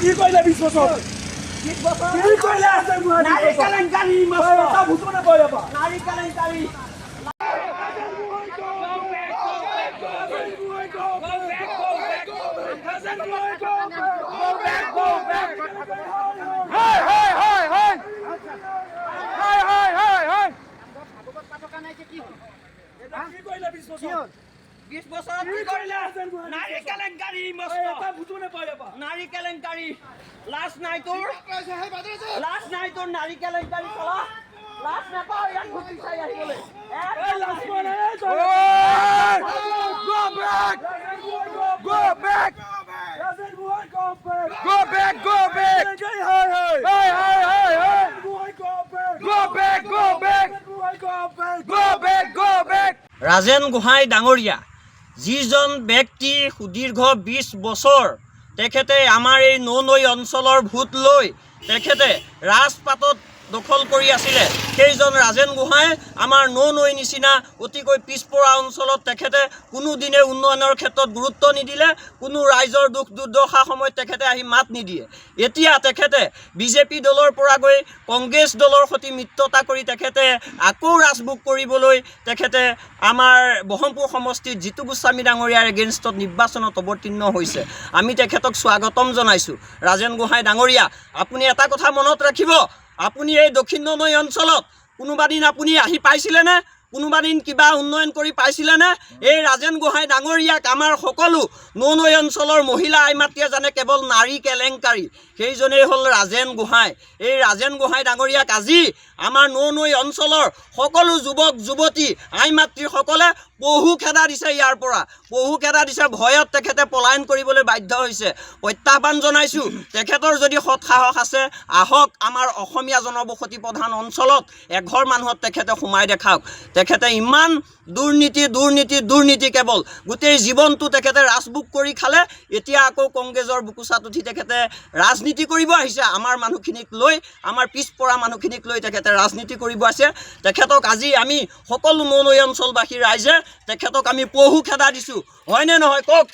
কি কইলে 20 বছর কি কইলে নারী কেলেঙ্কারি মাস্টার ভুতমনে বয়বা নারী কেলেঙ্কারি নারী কেলেঙ্কারি লাস্ট নাই তোর নারী কেলেঙ্কারি চলা লাস্ট নাপাও ইয়াক ঘুটি চাই আহিবলে ৰাজেন গোহাঁই ডাঙৰীয়া যিজন ব্যক্তি সুদীৰ্ঘ 20 বছৰ তেখেতে আমাৰ এই নৈ অঞ্চলৰ ভূত লৈ তেখেতে ৰাজপাটত দখল কৰি আছিলে সেইজন ৰাজেন গোহাঁই আমাৰ নৈ নিচিনা অতিকৈ পিছপৰা অঞ্চলত তেখেতে কোনোদিনে উন্নয়নৰ ক্ষেত্ৰত গুৰুত্ব নিদিলে কোনো ৰাইজৰ দুখ দুৰ্দশা সময়ত তেখেতে আহি মাত নিদিয়ে এতিয়া তেখেতে বিজেপি দলৰ পৰা গৈ কংগ্ৰেছ দলৰ সৈতে মিত্ৰতা কৰি তেখেতে আকৌ ৰাজভোগ কৰিবলৈ তেখেতে আমাৰ বহমপুৰ সমষ্টিত জিতু গোস্বামী ডাঙৰীয়াৰ এগেইনষ্টত নিৰ্বাচনত অৱতীৰ্ণ হৈছে আমি তেখেতক স্বাগতম জনাইছোঁ ৰাজেন গোহাঁই ডাঙৰীয়া আপুনি এটা কথা মনত ৰাখিব আপুনি এই দক্ষিণ নৈ অঞ্চলত কোনোবা দিন আপুনি আহি পাইছিলেনে কোনোবা দিন কিবা উন্নয়ন কৰি পাইছিলেনে এই ৰাজেন গোহাঁই ডাঙৰীয়াক আমাৰ সকলো নৈ অঞ্চলৰ মহিলা আইমাতৃয়ে জানে কেৱল নাৰী কেলেংকাৰী সেইজনেই হ'ল ৰাজেন গোহাঁই এই ৰাজেন গোহাঁই ডাঙৰীয়াক আজি আমাৰ নৈ অঞ্চলৰ সকলো যুৱক যুৱতী আইমাতৃসকলে বহু খেদা দিছে ইয়াৰ পৰা বহু খেদা দিছে ভয়ত তেখেতে পলায়ন কৰিবলৈ বাধ্য হৈছে প্ৰত্যাহ্বান জনাইছোঁ তেখেতৰ যদি সৎ সাহস আছে আহক আমাৰ অসমীয়া জনবসতি প্ৰধান অঞ্চলত এঘৰ মানুহত তেখেতে সোমাই দেখাওক তেখেতে ইমান দুৰ্নীতি কেৱল গোটেই জীৱনটো তেখেতে ৰাজভোগ কৰি খালে এতিয়া আকৌ কংগ্ৰেছৰ বুকুচাত উঠি তেখেতে ৰাজনীতি কৰিব আহিছে আমাৰ মানুহখিনিক লৈ আমাৰ পিছপৰা মানুহখিনিক লৈ তেখেতে ৰাজনীতি কৰিব আছে তেখেতক আজি আমি সকলো নৈ অঞ্চলবাসী ৰাইজে তেখেতক আমি বহু খেদা দিছোঁ হয়নে নহয় কওক